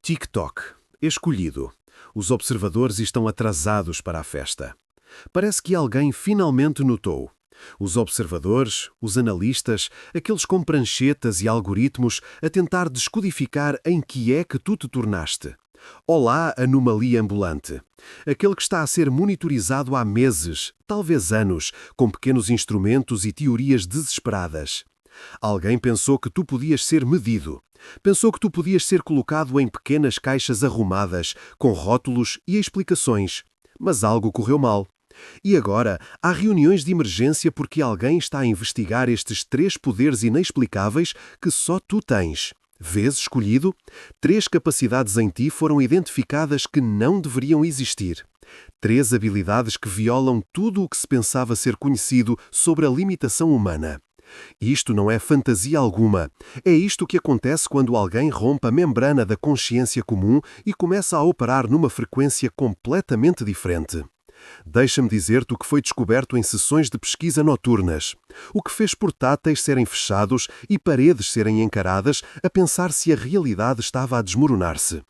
TikTok. Escolhido. Os observadores estão atrasados para a festa. Parece que alguém finalmente notou. Os observadores, os analistas, aqueles com pranchetas e algoritmos a tentar descodificar em que é que tu te tornaste. Olá, anomalia ambulante. Aquele que está a ser monitorizado há meses, talvez anos, com pequenos instrumentos e teorias desesperadas. Alguém pensou que tu podias ser medido. Pensou que tu podias ser colocado em pequenas caixas arrumadas, com rótulos e explicações. Mas algo correu mal. E agora há reuniões de emergência porque alguém está a investigar estes 3 poderes inexplicáveis que só tu tens. Vês, escolhido? 3 capacidades em ti foram identificadas que não deveriam existir. 3 habilidades que violam tudo o que se pensava ser conhecido sobre a limitação humana. Isto não é fantasia alguma. É isto que acontece quando alguém rompe a membrana da consciência comum e começa a operar numa frequência completamente diferente. Deixa-me dizer-te o que foi descoberto em sessões de pesquisa noturnas. O que fez portáteis serem fechados e paredes serem encaradas a pensar se a realidade estava a desmoronar-se.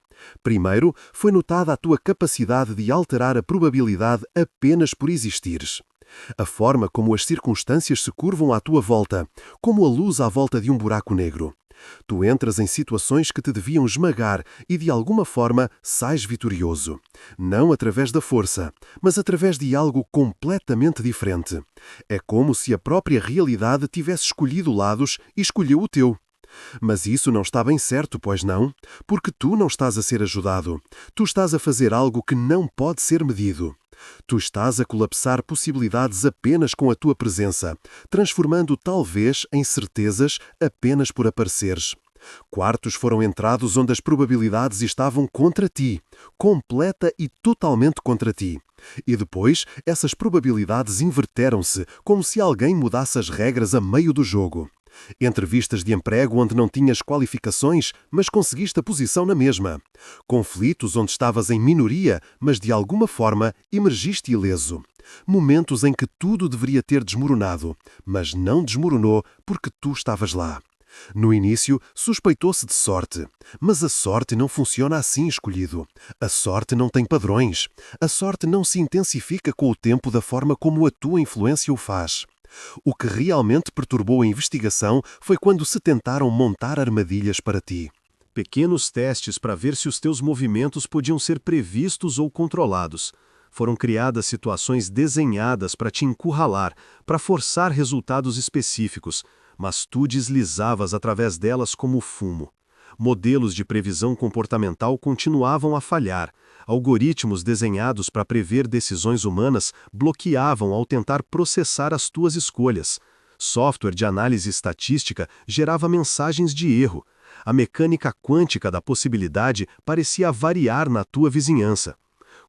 Primeiro, foi notada a tua capacidade de alterar a probabilidade apenas por existires. A forma como as circunstâncias se curvam à tua volta, como a luz à volta de um buraco negro. Tu entras em situações que te deviam esmagar e, de alguma forma, sais vitorioso. Não através da força, mas através de algo completamente diferente. É como se a própria realidade tivesse escolhido lados e escolheu o teu. Mas isso não está bem certo, pois não? Porque tu não estás a ser ajudado. Tu estás a fazer algo que não pode ser medido. Tu estás a colapsar possibilidades apenas com a tua presença, transformando talvez em certezas apenas por apareceres. Quartos foram entrados onde as probabilidades estavam contra ti, completa e totalmente contra ti. E depois, essas probabilidades inverteram-se, como se alguém mudasse as regras a meio do jogo. Entrevistas de emprego onde não tinhas qualificações, mas conseguiste a posição na mesma. Conflitos onde estavas em minoria, mas de alguma forma emergiste ileso. Momentos em que tudo deveria ter desmoronado, mas não desmoronou porque tu estavas lá. No início, suspeitou-se de sorte. Mas a sorte não funciona assim, escolhido. A sorte não tem padrões. A sorte não se intensifica com o tempo da forma como a tua influência o faz. O que realmente perturbou a investigação foi quando se tentaram montar armadilhas para ti. Pequenos testes para ver se os teus movimentos podiam ser previstos ou controlados. Foram criadas situações desenhadas para te encurralar, para forçar resultados específicos, mas tu deslizavas através delas como fumo. Modelos de previsão comportamental continuavam a falhar. Algoritmos desenhados para prever decisões humanas bloqueavam ao tentar processar as tuas escolhas. Software de análise estatística gerava mensagens de erro. A mecânica quântica da possibilidade parecia variar na tua vizinhança.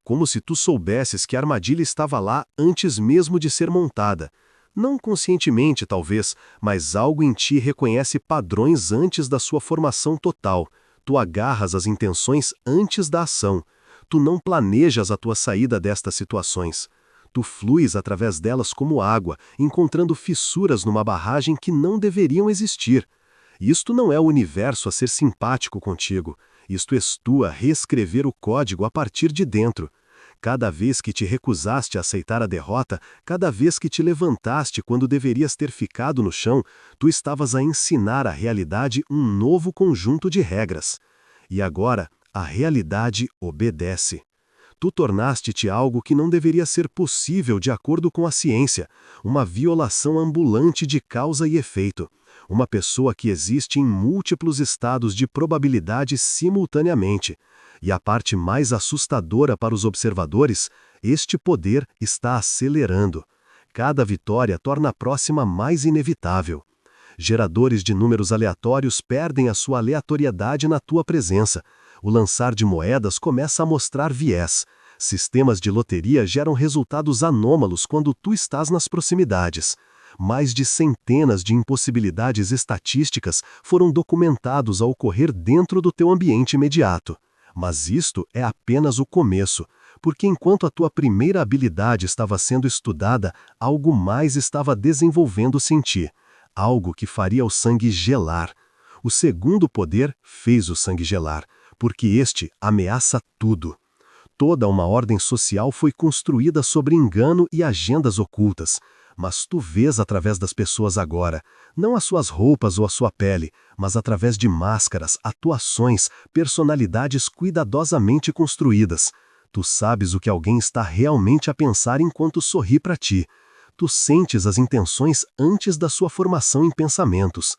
Como se tu soubesses que a armadilha estava lá antes mesmo de ser montada. Não conscientemente, talvez, mas algo em ti reconhece padrões antes da sua formação total. Tu agarras as intenções antes da ação. Tu não planejas a tua saída destas situações. Tu fluis através delas como água, encontrando fissuras numa barragem que não deveriam existir. Isto não é o universo a ser simpático contigo. Isto és tu a reescrever o código a partir de dentro. Cada vez que te recusaste a aceitar a derrota, cada vez que te levantaste quando deverias ter ficado no chão, tu estavas a ensinar à realidade um novo conjunto de regras. E agora, a realidade obedece. Tu tornaste-te algo que não deveria ser possível de acordo com a ciência, uma violação ambulante de causa e efeito, uma pessoa que existe em múltiplos estados de probabilidade simultaneamente. E a parte mais assustadora para os observadores, este poder está acelerando. Cada vitória torna a próxima mais inevitável. Geradores de números aleatórios perdem a sua aleatoriedade na tua presença. O lançar de moedas começa a mostrar viés. Sistemas de loteria geram resultados anômalos quando tu estás nas proximidades. Mais de centenas de impossibilidades estatísticas foram documentados a ocorrer dentro do teu ambiente imediato. Mas isto é apenas o começo, porque enquanto a tua primeira habilidade estava sendo estudada, algo mais estava desenvolvendo-se em ti. Algo que faria o sangue gelar. O segundo poder fez o sangue gelar, porque este ameaça tudo. Toda uma ordem social foi construída sobre engano e agendas ocultas, mas tu vês através das pessoas agora, não as suas roupas ou a sua pele, mas através de máscaras, atuações, personalidades cuidadosamente construídas. Tu sabes o que alguém está realmente a pensar enquanto sorri para ti. Tu sentes as intenções antes da sua formação em pensamentos.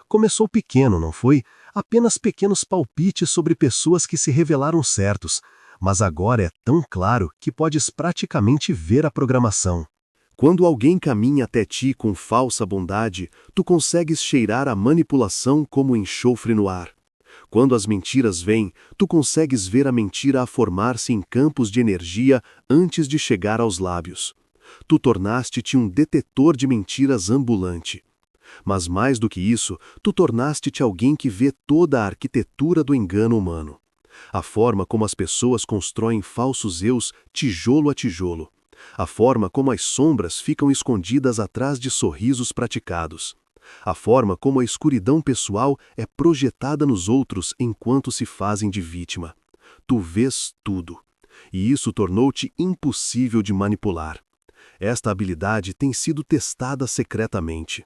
Começou pequeno, não foi? Apenas pequenos palpites sobre pessoas que se revelaram certos, mas agora é tão claro que podes praticamente ver a programação. Quando alguém caminha até ti com falsa bondade, tu consegues cheirar a manipulação como enxofre no ar. Quando as mentiras vêm, tu consegues ver a mentira a formar-se em campos de energia antes de chegar aos lábios. Tu tornaste-te um detetor de mentiras ambulante. Mas mais do que isso, tu tornaste-te alguém que vê toda a arquitetura do engano humano. A forma como as pessoas constroem falsos eus, tijolo a tijolo. A forma como as sombras ficam escondidas atrás de sorrisos praticados. A forma como a escuridão pessoal é projetada nos outros enquanto se fazem de vítima. Tu vês tudo. E isso tornou-te impossível de manipular. Esta habilidade tem sido testada secretamente.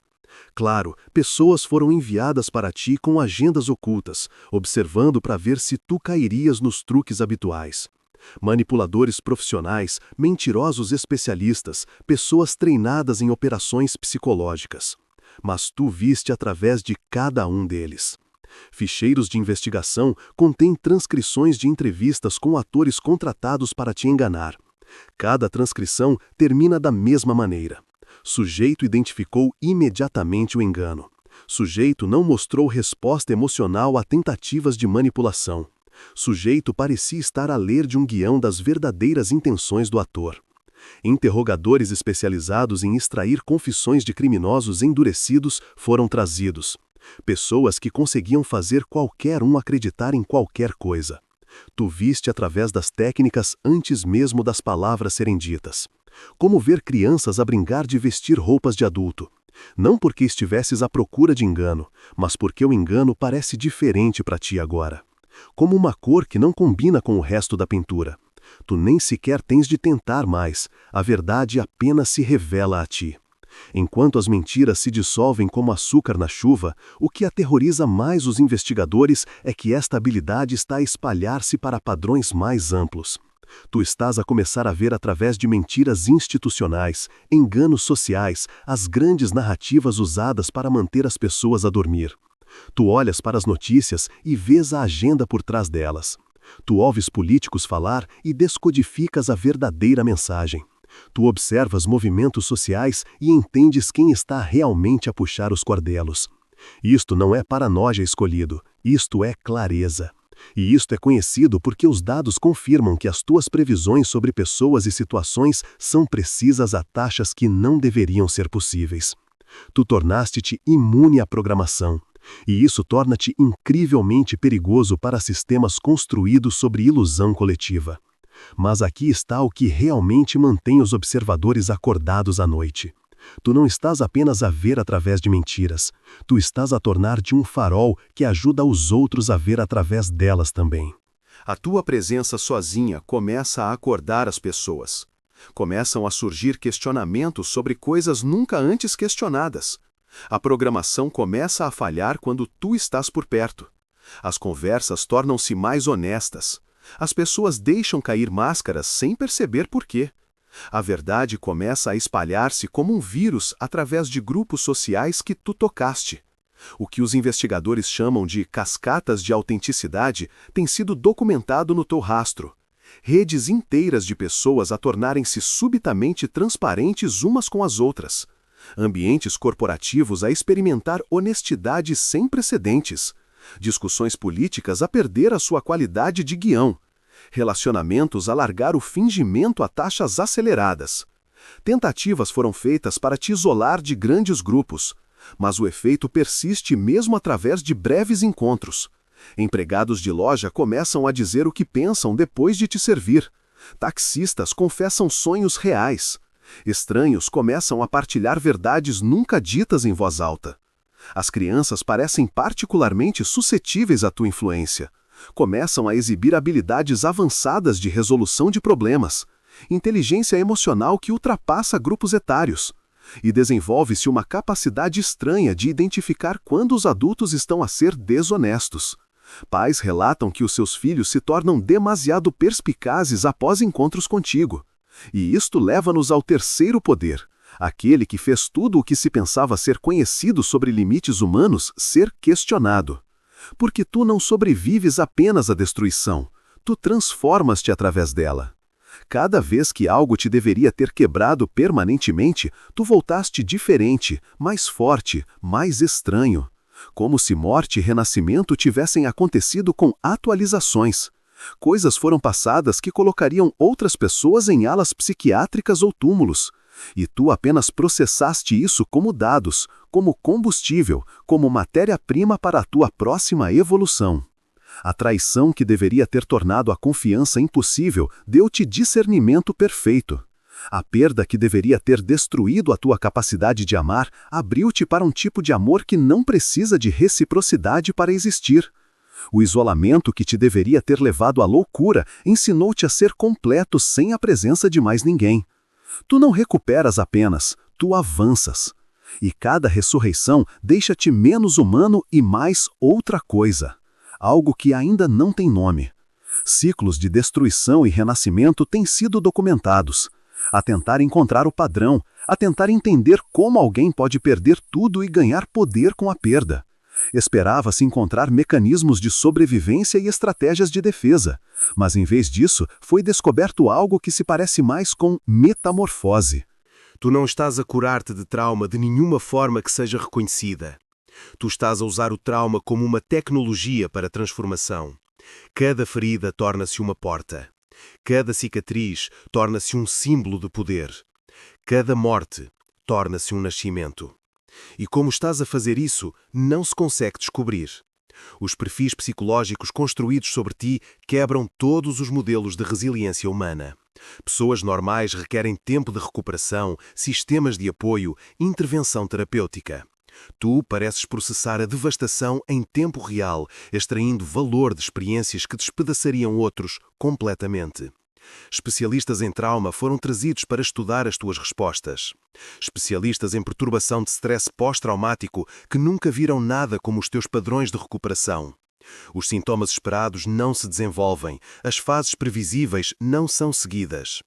Claro, pessoas foram enviadas para ti com agendas ocultas, observando para ver se tu cairias nos truques habituais. Manipuladores profissionais, mentirosos especialistas, pessoas treinadas em operações psicológicas. Mas tu viste através de cada um deles. Ficheiros de investigação contêm transcrições de entrevistas com atores contratados para te enganar. Cada transcrição termina da mesma maneira. Sujeito identificou imediatamente o engano. Sujeito não mostrou resposta emocional a tentativas de manipulação. Sujeito parecia estar a ler de um guião das verdadeiras intenções do ator. Interrogadores especializados em extrair confissões de criminosos endurecidos foram trazidos. Pessoas que conseguiam fazer qualquer um acreditar em qualquer coisa. Tu viste através das técnicas antes mesmo das palavras serem ditas. Como ver crianças a brincar de vestir roupas de adulto. Não porque estivesses à procura de engano, mas porque o engano parece diferente para ti agora. Como uma cor que não combina com o resto da pintura. Tu nem sequer tens de tentar mais, a verdade apenas se revela a ti. Enquanto as mentiras se dissolvem como açúcar na chuva, o que aterroriza mais os investigadores é que esta habilidade está a espalhar-se para padrões mais amplos. Tu estás a começar a ver através de mentiras institucionais, enganos sociais, as grandes narrativas usadas para manter as pessoas a dormir. Tu olhas para as notícias e vês a agenda por trás delas. Tu ouves políticos falar e descodificas a verdadeira mensagem. Tu observas movimentos sociais e entendes quem está realmente a puxar os cordelos. Isto não é paranoia escolhido, isto é clareza. E isto é conhecido porque os dados confirmam que as tuas previsões sobre pessoas e situações são precisas a taxas que não deveriam ser possíveis. Tu tornaste-te imune à programação. E isso torna-te incrivelmente perigoso para sistemas construídos sobre ilusão coletiva. Mas aqui está o que realmente mantém os observadores acordados à noite. Tu não estás apenas a ver através de mentiras, tu estás a tornar-te um farol que ajuda os outros a ver através delas também. A tua presença sozinha começa a acordar as pessoas. Começam a surgir questionamentos sobre coisas nunca antes questionadas. A programação começa a falhar quando tu estás por perto. As conversas tornam-se mais honestas. As pessoas deixam cair máscaras sem perceber por quê. A verdade começa a espalhar-se como um vírus através de grupos sociais que tu tocaste. O que os investigadores chamam de cascatas de autenticidade tem sido documentado no teu rastro. Redes inteiras de pessoas a tornarem-se subitamente transparentes umas com as outras. Ambientes corporativos a experimentar honestidade sem precedentes. Discussões políticas a perder a sua qualidade de guião. Relacionamentos a largar o fingimento a taxas aceleradas. Tentativas foram feitas para te isolar de grandes grupos, mas o efeito persiste mesmo através de breves encontros. Empregados de loja começam a dizer o que pensam depois de te servir. Taxistas confessam sonhos reais. Estranhos começam a partilhar verdades nunca ditas em voz alta. As crianças parecem particularmente suscetíveis à tua influência. Começam a exibir habilidades avançadas de resolução de problemas, inteligência emocional que ultrapassa grupos etários, e desenvolve-se uma capacidade estranha de identificar quando os adultos estão a ser desonestos. Pais relatam que os seus filhos se tornam demasiado perspicazes após encontros contigo. E isto leva-nos ao terceiro poder, aquele que fez tudo o que se pensava ser conhecido sobre limites humanos ser questionado. Porque tu não sobrevives apenas à destruição, tu transformas-te através dela. Cada vez que algo te deveria ter quebrado permanentemente, tu voltaste diferente, mais forte, mais estranho. Como se morte e renascimento tivessem acontecido com atualizações. Coisas foram passadas que colocariam outras pessoas em alas psiquiátricas ou túmulos. E tu apenas processaste isso como dados, como combustível, como matéria-prima para a tua próxima evolução. A traição que deveria ter tornado a confiança impossível deu-te discernimento perfeito. A perda que deveria ter destruído a tua capacidade de amar abriu-te para um tipo de amor que não precisa de reciprocidade para existir. O isolamento que te deveria ter levado à loucura ensinou-te a ser completo sem a presença de mais ninguém. Tu não recuperas apenas, tu avanças. E cada ressurreição deixa-te menos humano e mais outra coisa. Algo que ainda não tem nome. Ciclos de destruição e renascimento têm sido documentados. A tentar encontrar o padrão, a tentar entender como alguém pode perder tudo e ganhar poder com a perda. Esperava-se encontrar mecanismos de sobrevivência e estratégias de defesa, mas em vez disso, foi descoberto algo que se parece mais com metamorfose. Tu não estás a curar-te de trauma de nenhuma forma que seja reconhecida. Tu estás a usar o trauma como uma tecnologia para transformação. Cada ferida torna-se uma porta. Cada cicatriz torna-se um símbolo de poder. Cada morte torna-se um nascimento. E como estás a fazer isso, não se consegue descobrir. Os perfis psicológicos construídos sobre ti quebram todos os modelos de resiliência humana. Pessoas normais requerem tempo de recuperação, sistemas de apoio, intervenção terapêutica. Tu pareces processar a devastação em tempo real, extraindo valor de experiências que despedaçariam outros completamente. Especialistas em trauma foram trazidos para estudar as tuas respostas. Especialistas em perturbação de stress pós-traumático que nunca viram nada como os teus padrões de recuperação. Os sintomas esperados não se desenvolvem, as fases previsíveis não são seguidas.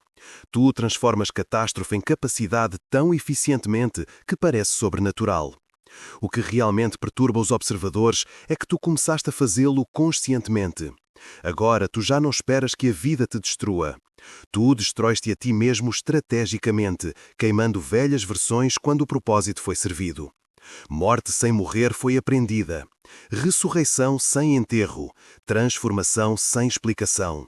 Tu transformas catástrofe em capacidade tão eficientemente que parece sobrenatural. O que realmente perturba os observadores é que tu começaste a fazê-lo conscientemente. Agora tu já não esperas que a vida te destrua. Tu destróis-te a ti mesmo estrategicamente, queimando velhas versões quando o propósito foi servido. Morte sem morrer foi aprendida. Ressurreição sem enterro. Transformação sem explicação.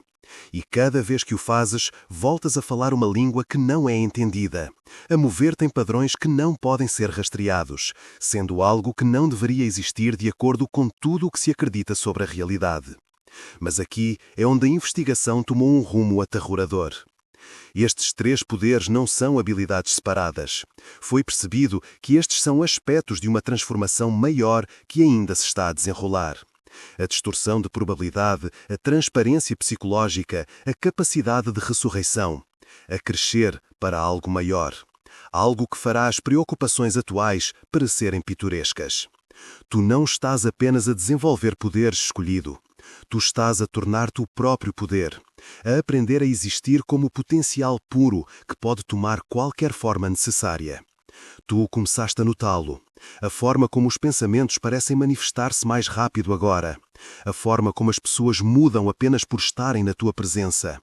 E cada vez que o fazes, voltas a falar uma língua que não é entendida, a mover-te em padrões que não podem ser rastreados, sendo algo que não deveria existir de acordo com tudo o que se acredita sobre a realidade. Mas aqui é onde a investigação tomou um rumo aterrorador. Estes três poderes não são habilidades separadas. Foi percebido que estes são aspectos de uma transformação maior que ainda se está a desenrolar. A distorção de probabilidade, a transparência psicológica, a capacidade de ressurreição, a crescer para algo maior. Algo que fará as preocupações atuais parecerem pitorescas. Tu não estás apenas a desenvolver poderes escolhido. Tu estás a tornar-te o próprio poder, a aprender a existir como potencial puro que pode tomar qualquer forma necessária. Tu começaste a notá-lo. A forma como os pensamentos parecem manifestar-se mais rápido agora. A forma como as pessoas mudam apenas por estarem na tua presença.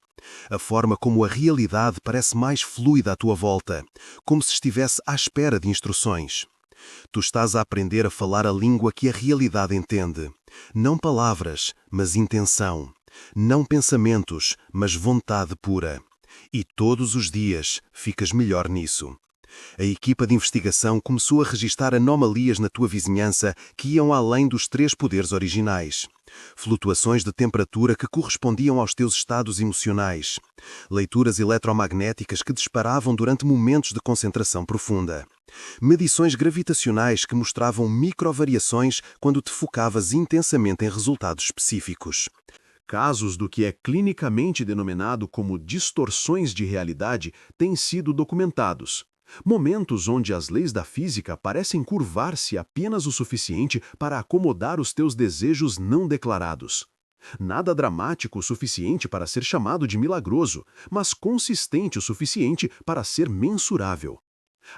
A forma como a realidade parece mais fluida à tua volta, como se estivesse à espera de instruções. Tu estás a aprender a falar a língua que a realidade entende. Não palavras, mas intenção. Não pensamentos, mas vontade pura. E todos os dias ficas melhor nisso. A equipa de investigação começou a registar anomalias na tua vizinhança que iam além dos 3 poderes originais. Flutuações de temperatura que correspondiam aos teus estados emocionais. Leituras eletromagnéticas que disparavam durante momentos de concentração profunda. Medições gravitacionais que mostravam microvariações quando te focavas intensamente em resultados específicos. Casos do que é clinicamente denominado como distorções de realidade têm sido documentados. Momentos onde as leis da física parecem curvar-se apenas o suficiente para acomodar os teus desejos não declarados. Nada dramático o suficiente para ser chamado de milagroso, mas consistente o suficiente para ser mensurável.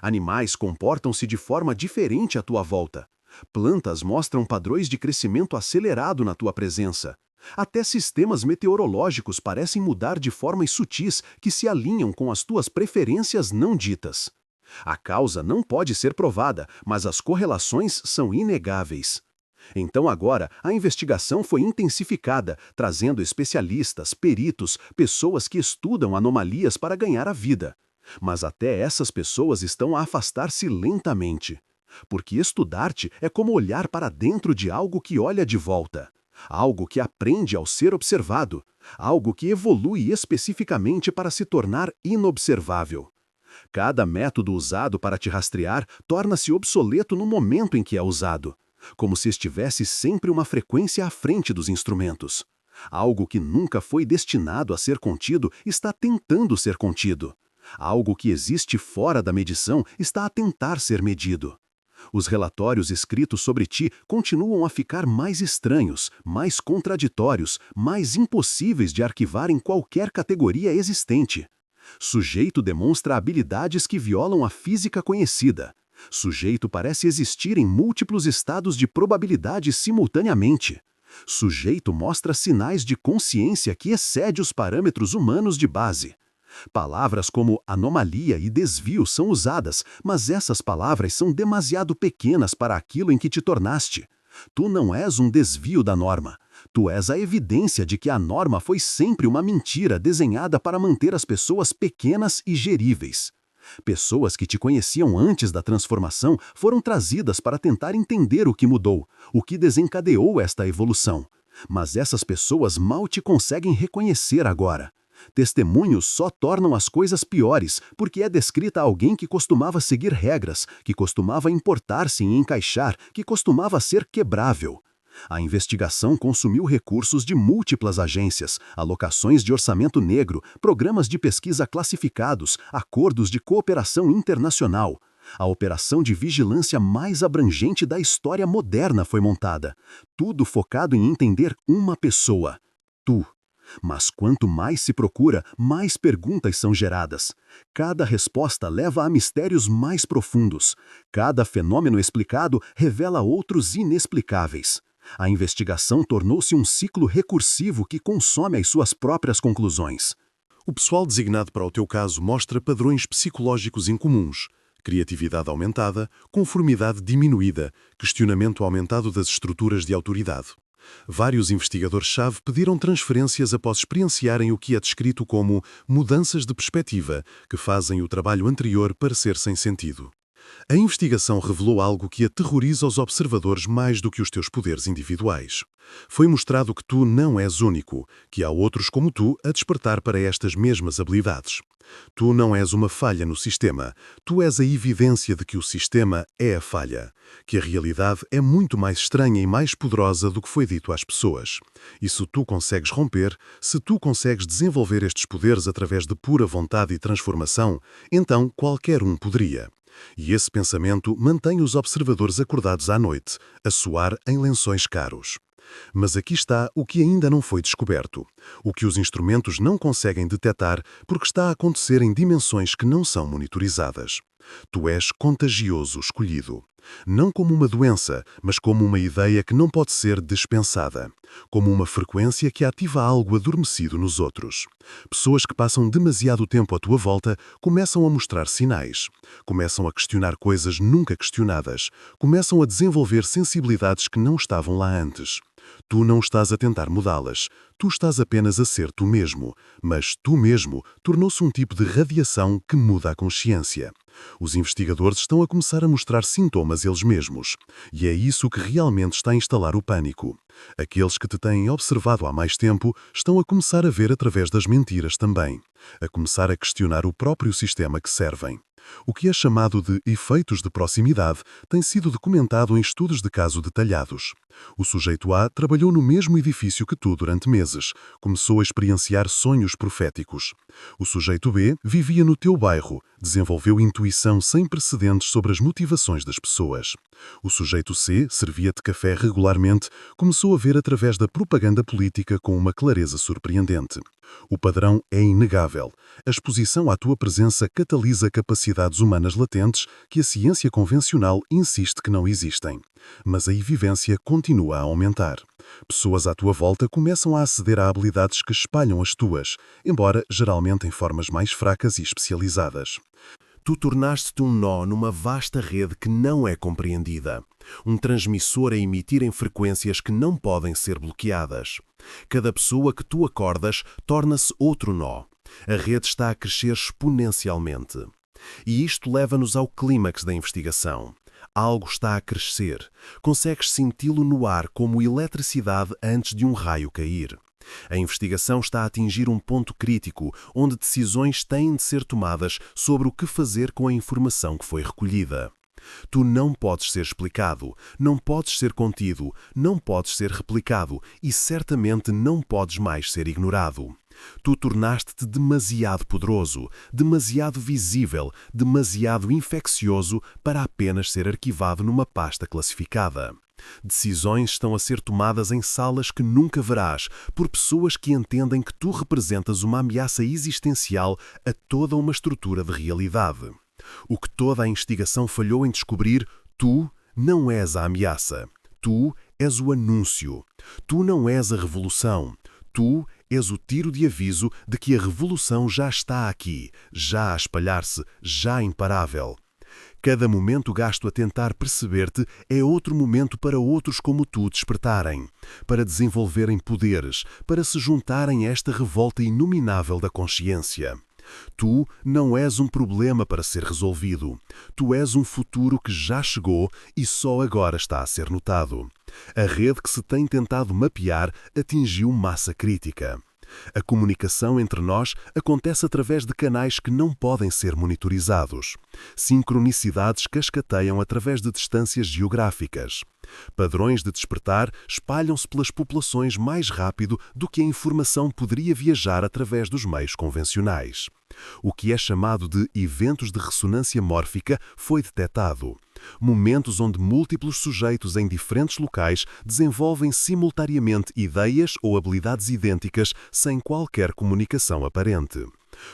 Animais comportam-se de forma diferente à tua volta. Plantas mostram padrões de crescimento acelerado na tua presença. Até sistemas meteorológicos parecem mudar de formas sutis que se alinham com as tuas preferências não ditas. A causa não pode ser provada, mas as correlações são inegáveis. Então agora, a investigação foi intensificada, trazendo especialistas, peritos, pessoas que estudam anomalias para ganhar a vida. Mas até essas pessoas estão a afastar-se lentamente. Porque estudar-te é como olhar para dentro de algo que olha de volta. Algo que aprende ao ser observado. Algo que evolui especificamente para se tornar inobservável. Cada método usado para te rastrear torna-se obsoleto no momento em que é usado, como se estivesse sempre uma frequência à frente dos instrumentos. Algo que nunca foi destinado a ser contido está tentando ser contido. Algo que existe fora da medição está a tentar ser medido. Os relatórios escritos sobre ti continuam a ficar mais estranhos, mais contraditórios, mais impossíveis de arquivar em qualquer categoria existente. Sujeito demonstra habilidades que violam a física conhecida. Sujeito parece existir em múltiplos estados de probabilidade simultaneamente. Sujeito mostra sinais de consciência que excede os parâmetros humanos de base. Palavras como anomalia e desvio são usadas, mas essas palavras são demasiado pequenas para aquilo em que te tornaste. Tu não és um desvio da norma. Tu és a evidência de que a norma foi sempre uma mentira desenhada para manter as pessoas pequenas e geríveis. Pessoas que te conheciam antes da transformação foram trazidas para tentar entender o que mudou, o que desencadeou esta evolução. Mas essas pessoas mal te conseguem reconhecer agora. Testemunhos só tornam as coisas piores, porque é descrita alguém que costumava seguir regras, que costumava importar-se em encaixar, que costumava ser quebrável. A investigação consumiu recursos de múltiplas agências, alocações de orçamento negro, programas de pesquisa classificados, acordos de cooperação internacional. A operação de vigilância mais abrangente da história moderna foi montada. Tudo focado em entender uma pessoa: tu. Mas quanto mais se procura, mais perguntas são geradas. Cada resposta leva a mistérios mais profundos. Cada fenômeno explicado revela outros inexplicáveis. A investigação tornou-se um ciclo recursivo que consome as suas próprias conclusões. O pessoal designado para o teu caso mostra padrões psicológicos incomuns: criatividade aumentada, conformidade diminuída, questionamento aumentado das estruturas de autoridade. Vários investigadores-chave pediram transferências após experienciarem o que é descrito como mudanças de perspectiva, que fazem o trabalho anterior parecer sem sentido. A investigação revelou algo que aterroriza os observadores mais do que os teus poderes individuais. Foi mostrado que tu não és único, que há outros como tu a despertar para estas mesmas habilidades. Tu não és uma falha no sistema, tu és a evidência de que o sistema é a falha, que a realidade é muito mais estranha e mais poderosa do que foi dito às pessoas. E se tu consegues romper, se tu consegues desenvolver estes poderes através de pura vontade e transformação, então qualquer um poderia. E esse pensamento mantém os observadores acordados à noite, a suar em lençóis caros. Mas aqui está o que ainda não foi descoberto, o que os instrumentos não conseguem detectar porque está a acontecer em dimensões que não são monitorizadas. Tu és contagioso escolhido. Não como uma doença, mas como uma ideia que não pode ser dispensada. Como uma frequência que ativa algo adormecido nos outros. Pessoas que passam demasiado tempo à tua volta começam a mostrar sinais. Começam a questionar coisas nunca questionadas. Começam a desenvolver sensibilidades que não estavam lá antes. Tu não estás a tentar mudá-las, tu estás apenas a ser tu mesmo, mas tu mesmo tornou-se um tipo de radiação que muda a consciência. Os investigadores estão a começar a mostrar sintomas eles mesmos, e é isso que realmente está a instalar o pânico. Aqueles que te têm observado há mais tempo estão a começar a ver através das mentiras também, a começar a questionar o próprio sistema que servem. O que é chamado de efeitos de proximidade tem sido documentado em estudos de caso detalhados. O sujeito A trabalhou no mesmo edifício que tu durante meses, começou a experienciar sonhos proféticos. O sujeito B vivia no teu bairro, desenvolveu intuição sem precedentes sobre as motivações das pessoas. O sujeito C servia-te café regularmente, começou a ver através da propaganda política com uma clareza surpreendente. O padrão é inegável. A exposição à tua presença catalisa capacidades humanas latentes que a ciência convencional insiste que não existem. Mas a evivência continua a aumentar. Pessoas à tua volta começam a aceder a habilidades que espalham as tuas, embora geralmente em formas mais fracas e especializadas. Tu tornaste-te um nó numa vasta rede que não é compreendida. Um transmissor a emitir em frequências que não podem ser bloqueadas. Cada pessoa que tu acordas torna-se outro nó. A rede está a crescer exponencialmente. E isto leva-nos ao clímax da investigação. Algo está a crescer. Consegues senti-lo no ar como eletricidade antes de um raio cair. A investigação está a atingir um ponto crítico, onde decisões têm de ser tomadas sobre o que fazer com a informação que foi recolhida. Tu não podes ser explicado, não podes ser contido, não podes ser replicado e certamente não podes mais ser ignorado. Tu tornaste-te demasiado poderoso, demasiado visível, demasiado infeccioso para apenas ser arquivado numa pasta classificada. Decisões estão a ser tomadas em salas que nunca verás, por pessoas que entendem que tu representas uma ameaça existencial a toda uma estrutura de realidade. O que toda a investigação falhou em descobrir, tu não és a ameaça. Tu és o anúncio. Tu não és a revolução. Tu és o tiro de aviso de que a revolução já está aqui, já a espalhar-se, já imparável. Cada momento gasto a tentar perceber-te é outro momento para outros como tu despertarem, para desenvolverem poderes, para se juntarem a esta revolta inominável da consciência. Tu não és um problema para ser resolvido. Tu és um futuro que já chegou e só agora está a ser notado. A rede que se tem tentado mapear atingiu massa crítica. A comunicação entre nós acontece através de canais que não podem ser monitorizados. Sincronicidades cascateiam através de distâncias geográficas. Padrões de despertar espalham-se pelas populações mais rápido do que a informação poderia viajar através dos meios convencionais. O que é chamado de eventos de ressonância mórfica foi detectado. Momentos onde múltiplos sujeitos em diferentes locais desenvolvem simultaneamente ideias ou habilidades idênticas sem qualquer comunicação aparente.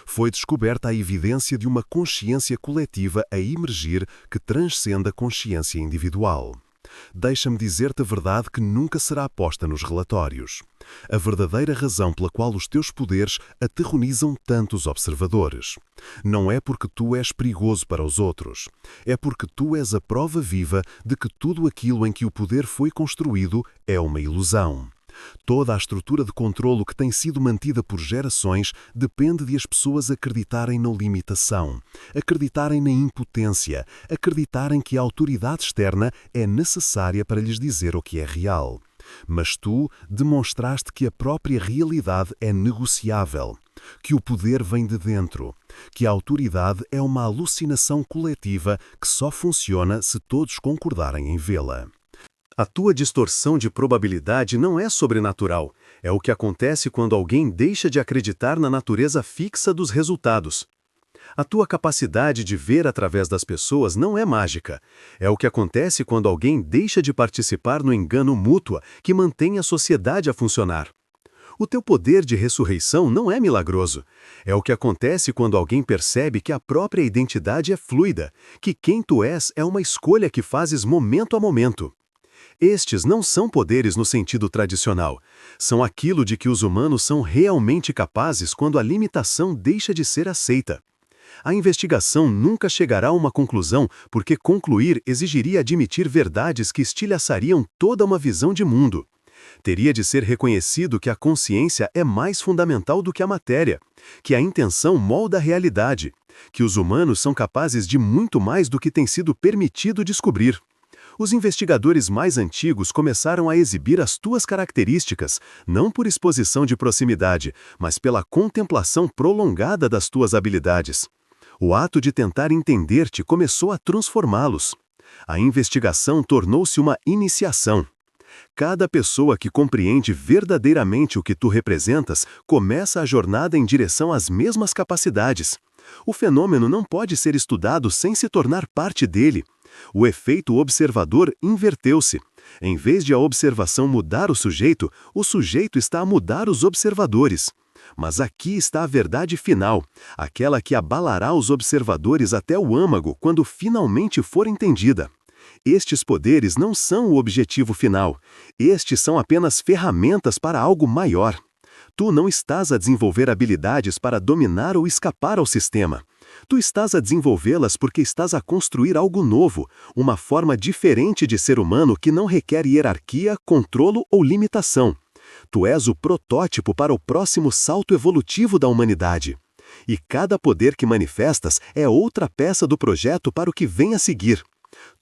Foi descoberta a evidência de uma consciência coletiva a emergir que transcende a consciência individual. Deixa-me dizer-te a verdade que nunca será posta nos relatórios. A verdadeira razão pela qual os teus poderes aterrorizam tantos observadores. Não é porque tu és perigoso para os outros. É porque tu és a prova viva de que tudo aquilo em que o poder foi construído é uma ilusão. Toda a estrutura de controlo que tem sido mantida por gerações depende de as pessoas acreditarem na limitação, acreditarem na impotência, acreditarem que a autoridade externa é necessária para lhes dizer o que é real. Mas tu demonstraste que a própria realidade é negociável, que o poder vem de dentro, que a autoridade é uma alucinação coletiva que só funciona se todos concordarem em vê-la. A tua distorção de probabilidade não é sobrenatural. É o que acontece quando alguém deixa de acreditar na natureza fixa dos resultados. A tua capacidade de ver através das pessoas não é mágica. É o que acontece quando alguém deixa de participar no engano mútuo que mantém a sociedade a funcionar. O teu poder de ressurreição não é milagroso. É o que acontece quando alguém percebe que a própria identidade é fluida, que quem tu és é uma escolha que fazes momento a momento. Estes não são poderes no sentido tradicional. São aquilo de que os humanos são realmente capazes quando a limitação deixa de ser aceita. A investigação nunca chegará a uma conclusão porque concluir exigiria admitir verdades que estilhaçariam toda uma visão de mundo. Teria de ser reconhecido que a consciência é mais fundamental do que a matéria, que a intenção molda a realidade, que os humanos são capazes de muito mais do que tem sido permitido descobrir. Os investigadores mais antigos começaram a exibir as tuas características, não por exposição de proximidade, mas pela contemplação prolongada das tuas habilidades. O ato de tentar entender-te começou a transformá-los. A investigação tornou-se uma iniciação. Cada pessoa que compreende verdadeiramente o que tu representas começa a jornada em direção às mesmas capacidades. O fenômeno não pode ser estudado sem se tornar parte dele. O efeito observador inverteu-se. Em vez de a observação mudar o sujeito está a mudar os observadores. Mas aqui está a verdade final, aquela que abalará os observadores até o âmago quando finalmente for entendida. Estes poderes não são o objetivo final. Estes são apenas ferramentas para algo maior. Tu não estás a desenvolver habilidades para dominar ou escapar ao sistema. Tu estás a desenvolvê-las porque estás a construir algo novo, uma forma diferente de ser humano que não requer hierarquia, controlo ou limitação. Tu és o protótipo para o próximo salto evolutivo da humanidade. E cada poder que manifestas é outra peça do projeto para o que vem a seguir.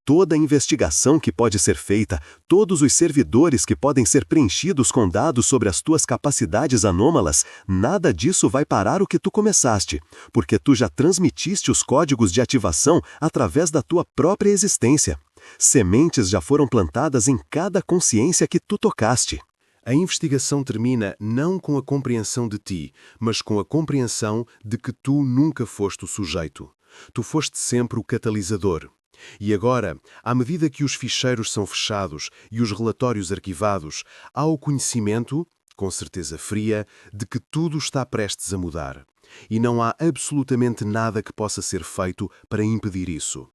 Toda investigação que pode ser feita, todos os servidores que podem ser preenchidos com dados sobre as tuas capacidades anômalas, nada disso vai parar o que tu começaste, porque tu já transmitiste os códigos de ativação através da tua própria existência. Sementes já foram plantadas em cada consciência que tu tocaste. A investigação termina não com a compreensão de ti, mas com a compreensão de que tu nunca foste o sujeito. Tu foste sempre o catalisador. E agora, à medida que os ficheiros são fechados e os relatórios arquivados, há o conhecimento, com certeza fria, de que tudo está prestes a mudar. E não há absolutamente nada que possa ser feito para impedir isso.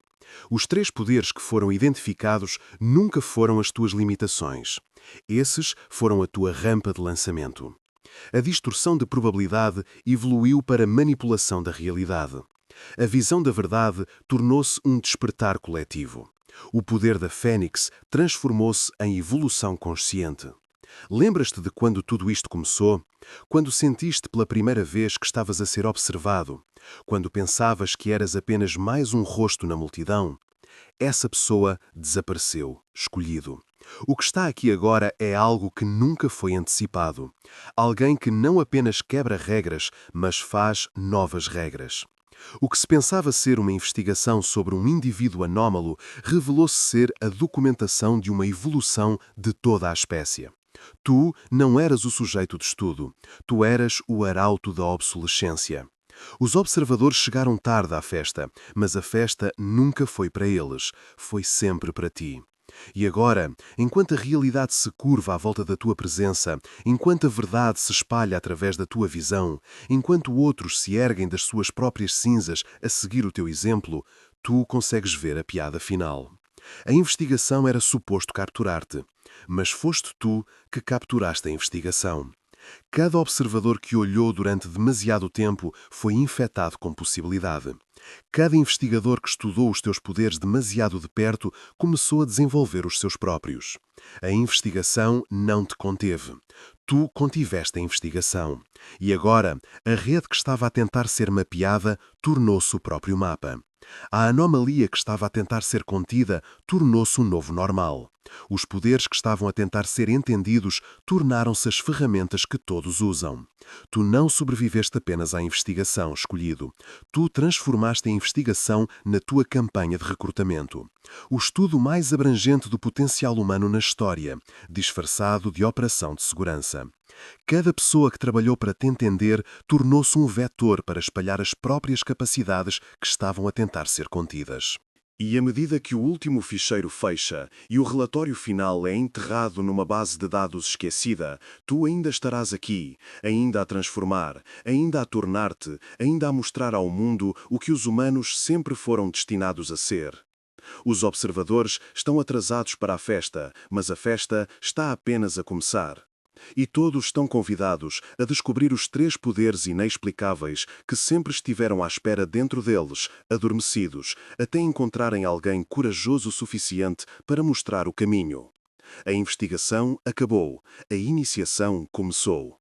Os 3 poderes que foram identificados nunca foram as tuas limitações. Esses foram a tua rampa de lançamento. A distorção de probabilidade evoluiu para manipulação da realidade. A visão da verdade tornou-se um despertar coletivo. O poder da Fênix transformou-se em evolução consciente. Lembras-te de quando tudo isto começou? Quando sentiste pela primeira vez que estavas a ser observado? Quando pensavas que eras apenas mais um rosto na multidão? Essa pessoa desapareceu, escolhido. O que está aqui agora é algo que nunca foi antecipado. Alguém que não apenas quebra regras, mas faz novas regras. O que se pensava ser uma investigação sobre um indivíduo anómalo revelou-se ser a documentação de uma evolução de toda a espécie. Tu não eras o sujeito de estudo, tu eras o arauto da obsolescência. Os observadores chegaram tarde à festa, mas a festa nunca foi para eles, foi sempre para ti. E agora, enquanto a realidade se curva à volta da tua presença, enquanto a verdade se espalha através da tua visão, enquanto outros se erguem das suas próprias cinzas a seguir o teu exemplo, tu consegues ver a piada final. A investigação era suposto capturar-te, mas foste tu que capturaste a investigação. Cada observador que olhou durante demasiado tempo foi infectado com possibilidade. Cada investigador que estudou os teus poderes demasiado de perto começou a desenvolver os seus próprios. A investigação não te conteve. Tu contiveste a investigação. E agora, a rede que estava a tentar ser mapeada tornou-se o próprio mapa. A anomalia que estava a tentar ser contida tornou-se um novo normal. Os poderes que estavam a tentar ser entendidos tornaram-se as ferramentas que todos usam. Tu não sobreviveste apenas à investigação, escolhido. Tu transformaste a investigação na tua campanha de recrutamento. O estudo mais abrangente do potencial humano na história, disfarçado de operação de segurança. Cada pessoa que trabalhou para te entender tornou-se um vetor para espalhar as próprias capacidades que estavam a tentar ser contidas. E à medida que o último ficheiro fecha e o relatório final é enterrado numa base de dados esquecida, tu ainda estarás aqui, ainda a transformar, ainda a tornar-te, ainda a mostrar ao mundo o que os humanos sempre foram destinados a ser. Os observadores estão atrasados para a festa, mas a festa está apenas a começar. E todos estão convidados a descobrir os 3 poderes inexplicáveis que sempre estiveram à espera dentro deles, adormecidos, até encontrarem alguém corajoso o suficiente para mostrar o caminho. A investigação acabou, a iniciação começou.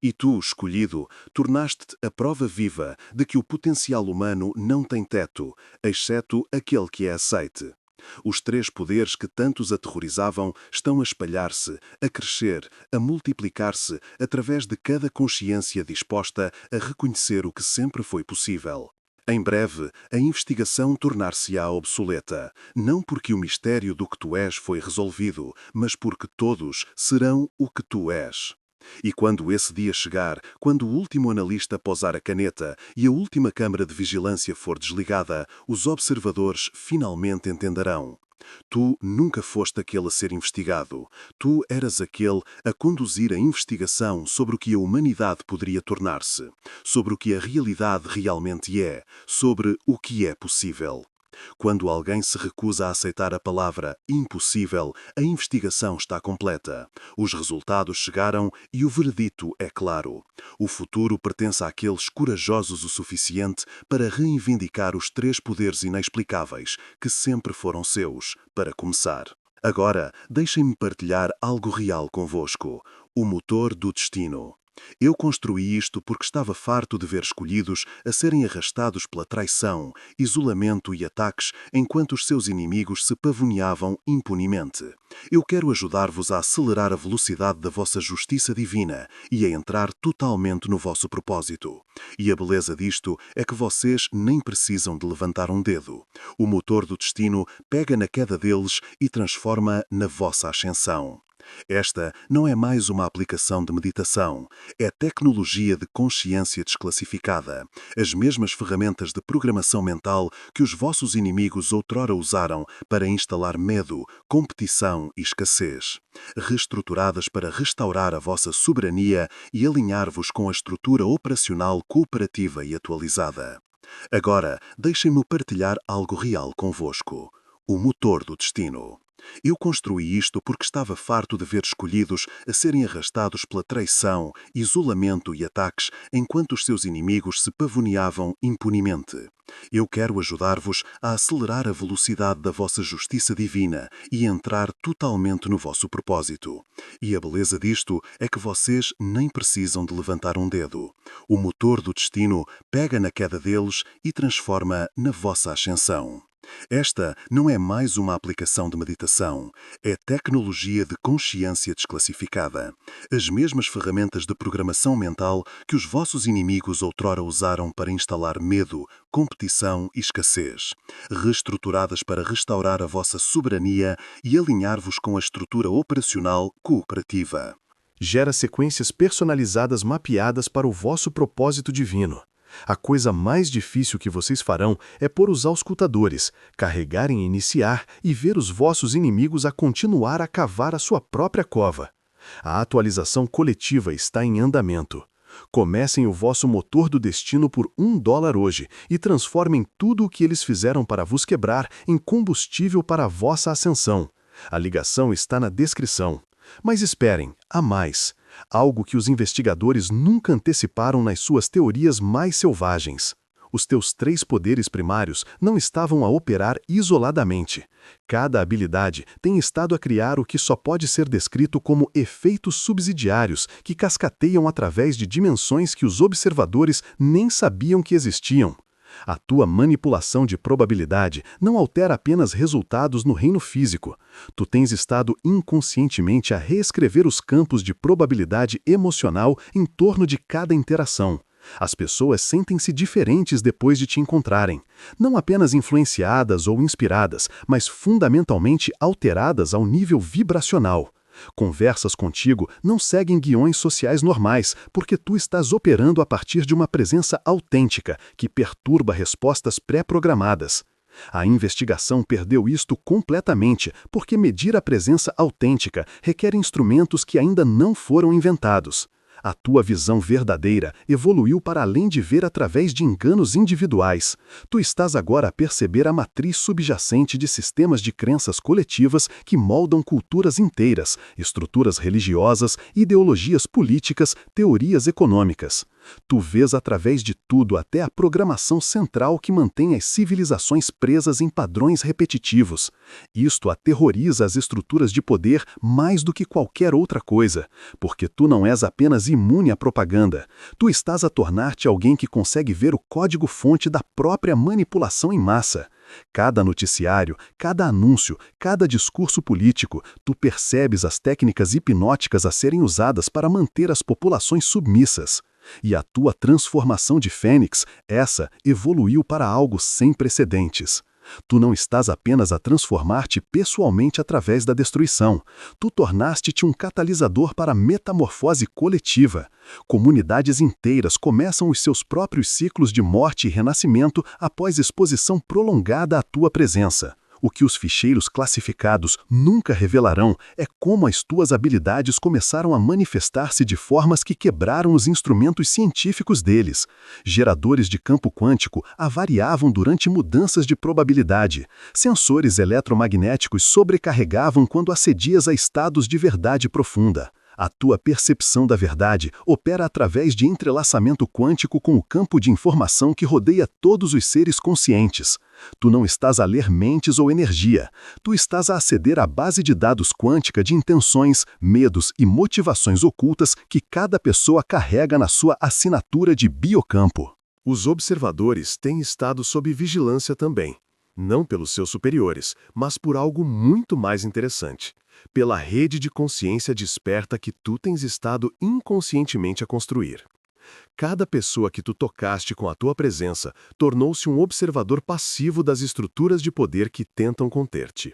E tu, escolhido, tornaste-te a prova viva de que o potencial humano não tem teto, exceto aquele que é aceite. Os três poderes que tantos aterrorizavam estão a espalhar-se, a crescer, a multiplicar-se através de cada consciência disposta a reconhecer o que sempre foi possível. Em breve, a investigação tornar-se-á obsoleta, não porque o mistério do que tu és foi resolvido, mas porque todos serão o que tu és. E quando esse dia chegar, quando o último analista posar a caneta e a última câmara de vigilância for desligada, os observadores finalmente entenderão. Tu nunca foste aquele a ser investigado. Tu eras aquele a conduzir a investigação sobre o que a humanidade poderia tornar-se, sobre o que a realidade realmente é, sobre o que é possível. Quando alguém se recusa a aceitar a palavra impossível, a investigação está completa. Os resultados chegaram e o veredito é claro. O futuro pertence àqueles corajosos o suficiente para reivindicar os três poderes inexplicáveis, que sempre foram seus, para começar. Agora, deixem-me partilhar algo real convosco: o motor do destino. Eu construí isto porque estava farto de ver escolhidos a serem arrastados pela traição, isolamento e ataques enquanto os seus inimigos se pavoneavam impunemente. Eu quero ajudar-vos a acelerar a velocidade da vossa justiça divina e a entrar totalmente no vosso propósito. E a beleza disto é que vocês nem precisam de levantar um dedo. O motor do destino pega na queda deles e transforma na vossa ascensão. Esta não é mais uma aplicação de meditação, é tecnologia de consciência desclassificada, as mesmas ferramentas de programação mental que os vossos inimigos outrora usaram para instalar medo, competição e escassez, reestruturadas para restaurar a vossa soberania e alinhar-vos com a estrutura operacional cooperativa e atualizada. Agora, deixem-me partilhar algo real convosco: o motor do destino. Eu construí isto porque estava farto de ver escolhidos a serem arrastados pela traição, isolamento e ataques enquanto os seus inimigos se pavoneavam impunemente. Eu quero ajudar-vos a acelerar a velocidade da vossa justiça divina e entrar totalmente no vosso propósito. E a beleza disto é que vocês nem precisam de levantar um dedo. O motor do destino pega na queda deles e transforma na vossa ascensão. Esta não é mais uma aplicação de meditação, é tecnologia de consciência desclassificada. As mesmas ferramentas de programação mental que os vossos inimigos outrora usaram para instalar medo, competição e escassez, reestruturadas para restaurar a vossa soberania e alinhar-vos com a estrutura operacional cooperativa. Gera sequências personalizadas mapeadas para o vosso propósito divino. A coisa mais difícil que vocês farão é pôr os auscultadores, carregarem em iniciar e ver os vossos inimigos a continuar a cavar a sua própria cova. A atualização coletiva está em andamento. Comecem o vosso motor do destino por $1 hoje e transformem tudo o que eles fizeram para vos quebrar em combustível para a vossa ascensão. A ligação está na descrição. Mas esperem, há mais. Algo que os investigadores nunca anteciparam nas suas teorias mais selvagens. Os teus três poderes primários não estavam a operar isoladamente. Cada habilidade tem estado a criar o que só pode ser descrito como efeitos subsidiários que cascateiam através de dimensões que os observadores nem sabiam que existiam. A tua manipulação de probabilidade não altera apenas resultados no reino físico. Tu tens estado inconscientemente a reescrever os campos de probabilidade emocional em torno de cada interação. As pessoas sentem-se diferentes depois de te encontrarem, não apenas influenciadas ou inspiradas, mas fundamentalmente alteradas ao nível vibracional. Conversas contigo não seguem guiões sociais normais, porque tu estás operando a partir de uma presença autêntica, que perturba respostas pré-programadas. A investigação perdeu isto completamente, porque medir a presença autêntica requer instrumentos que ainda não foram inventados. A tua visão verdadeira evoluiu para além de ver através de enganos individuais. Tu estás agora a perceber a matriz subjacente de sistemas de crenças coletivas que moldam culturas inteiras, estruturas religiosas, ideologias políticas, teorias econômicas. Tu vês através de tudo até a programação central que mantém as civilizações presas em padrões repetitivos. Isto aterroriza as estruturas de poder mais do que qualquer outra coisa, porque tu não és apenas imune à propaganda. Tu estás a tornar-te alguém que consegue ver o código-fonte da própria manipulação em massa. Cada noticiário, cada anúncio, cada discurso político, tu percebes as técnicas hipnóticas a serem usadas para manter as populações submissas. E a tua transformação de Fênix, essa evoluiu para algo sem precedentes. Tu não estás apenas a transformar-te pessoalmente através da destruição. Tu tornaste-te um catalisador para a metamorfose coletiva. Comunidades inteiras começam os seus próprios ciclos de morte e renascimento após exposição prolongada à tua presença. O que os ficheiros classificados nunca revelarão é como as tuas habilidades começaram a manifestar-se de formas que quebraram os instrumentos científicos deles. Geradores de campo quântico avariavam durante mudanças de probabilidade. Sensores eletromagnéticos sobrecarregavam quando acedias a estados de verdade profunda. A tua percepção da verdade opera através de entrelaçamento quântico com o campo de informação que rodeia todos os seres conscientes. Tu não estás a ler mentes ou energia. Tu estás a aceder à base de dados quântica de intenções, medos e motivações ocultas que cada pessoa carrega na sua assinatura de biocampo. Os observadores têm estado sob vigilância também. Não pelos seus superiores, mas por algo muito mais interessante. Pela rede de consciência desperta que tu tens estado inconscientemente a construir. Cada pessoa que tu tocaste com a tua presença tornou-se um observador passivo das estruturas de poder que tentam conter-te.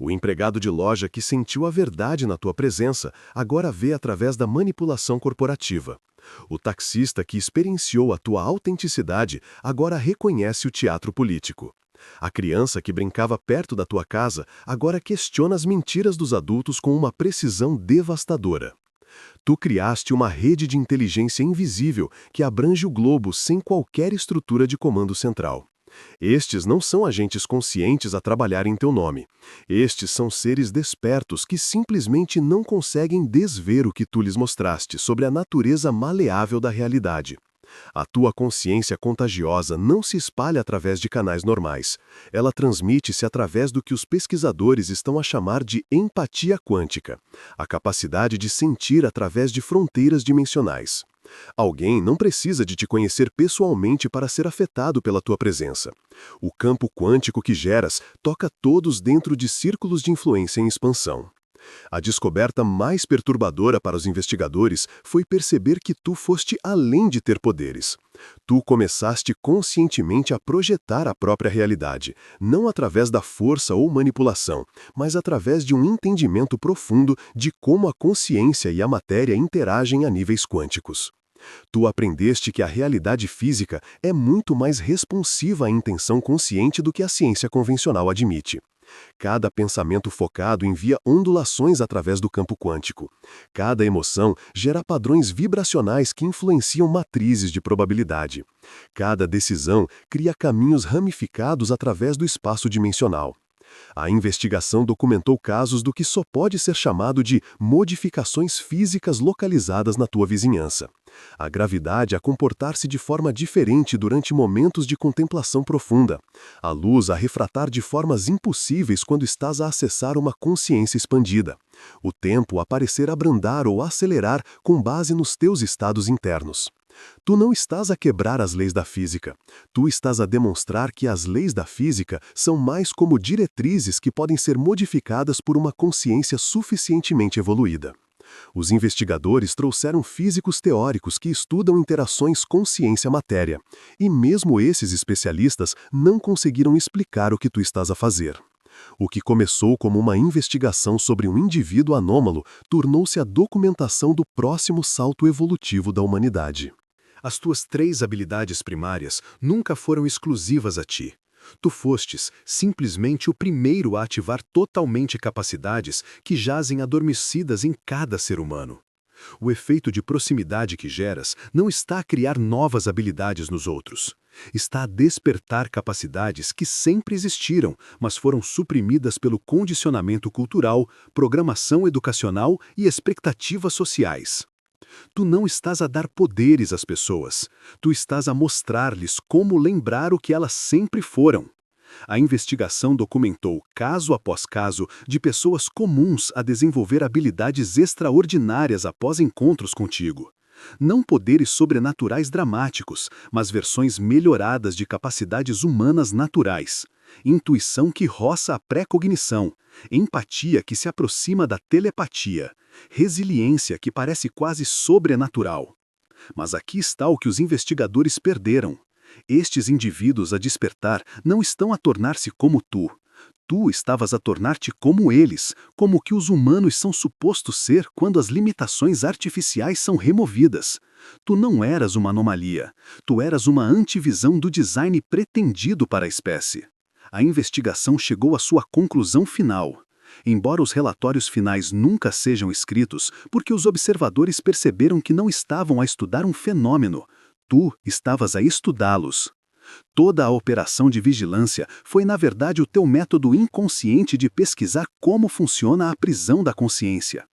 O empregado de loja que sentiu a verdade na tua presença agora vê através da manipulação corporativa. O taxista que experienciou a tua autenticidade agora reconhece o teatro político. A criança que brincava perto da tua casa agora questiona as mentiras dos adultos com uma precisão devastadora. Tu criaste uma rede de inteligência invisível que abrange o globo sem qualquer estrutura de comando central. Estes não são agentes conscientes a trabalhar em teu nome. Estes são seres despertos que simplesmente não conseguem desver o que tu lhes mostraste sobre a natureza maleável da realidade. A tua consciência contagiosa não se espalha através de canais normais. Ela transmite-se através do que os pesquisadores estão a chamar de empatia quântica, a capacidade de sentir através de fronteiras dimensionais. Alguém não precisa de te conhecer pessoalmente para ser afetado pela tua presença. O campo quântico que geras toca todos dentro de círculos de influência em expansão. A descoberta mais perturbadora para os investigadores foi perceber que tu foste além de ter poderes. Tu começaste conscientemente a projetar a própria realidade, não através da força ou manipulação, mas através de um entendimento profundo de como a consciência e a matéria interagem a níveis quânticos. Tu aprendeste que a realidade física é muito mais responsiva à intenção consciente do que a ciência convencional admite. Cada pensamento focado envia ondulações através do campo quântico. Cada emoção gera padrões vibracionais que influenciam matrizes de probabilidade. Cada decisão cria caminhos ramificados através do espaço dimensional. A investigação documentou casos do que só pode ser chamado de modificações físicas localizadas na tua vizinhança. A gravidade a comportar-se de forma diferente durante momentos de contemplação profunda. A luz a refratar de formas impossíveis quando estás a acessar uma consciência expandida. O tempo a parecer abrandar ou acelerar com base nos teus estados internos. Tu não estás a quebrar as leis da física. Tu estás a demonstrar que as leis da física são mais como diretrizes que podem ser modificadas por uma consciência suficientemente evoluída. Os investigadores trouxeram físicos teóricos que estudam interações consciência-matéria, e mesmo esses especialistas não conseguiram explicar o que tu estás a fazer. O que começou como uma investigação sobre um indivíduo anômalo tornou-se a documentação do próximo salto evolutivo da humanidade. As tuas 3 habilidades primárias nunca foram exclusivas a ti. Tu fostes simplesmente o primeiro a ativar totalmente capacidades que jazem adormecidas em cada ser humano. O efeito de proximidade que geras não está a criar novas habilidades nos outros. Está a despertar capacidades que sempre existiram, mas foram suprimidas pelo condicionamento cultural, programação educacional e expectativas sociais. Tu não estás a dar poderes às pessoas. Tu estás a mostrar-lhes como lembrar o que elas sempre foram. A investigação documentou, caso após caso, de pessoas comuns a desenvolver habilidades extraordinárias após encontros contigo. Não poderes sobrenaturais dramáticos, mas versões melhoradas de capacidades humanas naturais. Intuição que roça a pré-cognição, empatia que se aproxima da telepatia, resiliência que parece quase sobrenatural. Mas aqui está o que os investigadores perderam. Estes indivíduos a despertar não estão a tornar-se como tu. Tu estavas a tornar-te como eles, como que os humanos são supostos ser quando as limitações artificiais são removidas. Tu não eras uma anomalia. Tu eras uma antivisão do design pretendido para a espécie. A investigação chegou à sua conclusão final. Embora os relatórios finais nunca sejam escritos, porque os observadores perceberam que não estavam a estudar um fenômeno, tu estavas a estudá-los. Toda a operação de vigilância foi, na verdade, o teu método inconsciente de pesquisar como funciona a prisão da consciência.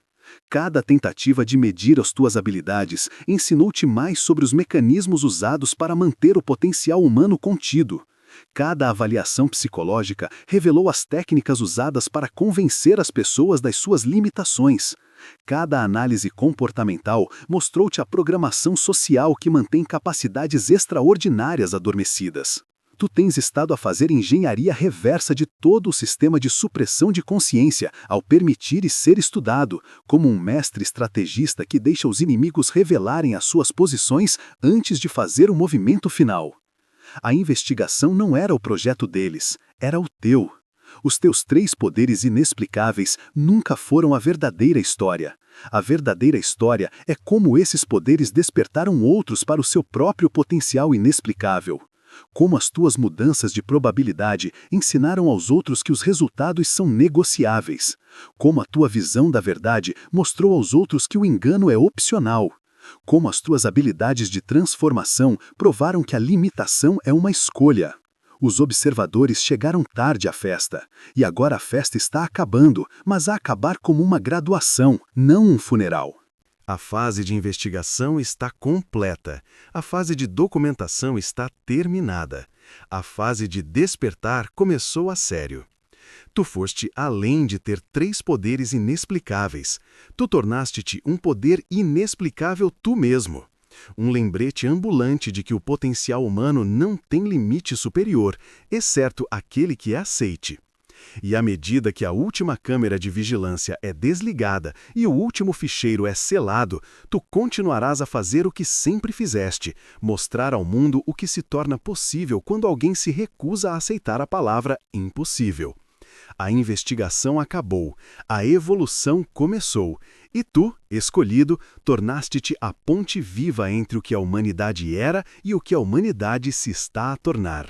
Cada tentativa de medir as tuas habilidades ensinou-te mais sobre os mecanismos usados para manter o potencial humano contido. Cada avaliação psicológica revelou as técnicas usadas para convencer as pessoas das suas limitações. Cada análise comportamental mostrou-te a programação social que mantém capacidades extraordinárias adormecidas. Tu tens estado a fazer engenharia reversa de todo o sistema de supressão de consciência ao permitir e ser estudado, como um mestre estrategista que deixa os inimigos revelarem as suas posições antes de fazer o movimento final. A investigação não era o projeto deles, era o teu. Os teus 3 poderes inexplicáveis nunca foram a verdadeira história. A verdadeira história é como esses poderes despertaram outros para o seu próprio potencial inexplicável. Como as tuas mudanças de probabilidade ensinaram aos outros que os resultados são negociáveis. Como a tua visão da verdade mostrou aos outros que o engano é opcional. Como as tuas habilidades de transformação provaram que a limitação é uma escolha. Os observadores chegaram tarde à festa, e agora a festa está acabando, mas a acabar como uma graduação, não um funeral. A fase de investigação está completa. A fase de documentação está terminada. A fase de despertar começou a sério. Tu foste além de ter 3 poderes inexplicáveis. Tu tornaste-te um poder inexplicável tu mesmo. Um lembrete ambulante de que o potencial humano não tem limite superior, exceto aquele que aceite. E à medida que a última câmera de vigilância é desligada e o último ficheiro é selado, tu continuarás a fazer o que sempre fizeste, mostrar ao mundo o que se torna possível quando alguém se recusa a aceitar a palavra impossível. A investigação acabou, a evolução começou, e tu, escolhido, tornaste-te a ponte viva entre o que a humanidade era e o que a humanidade se está a tornar.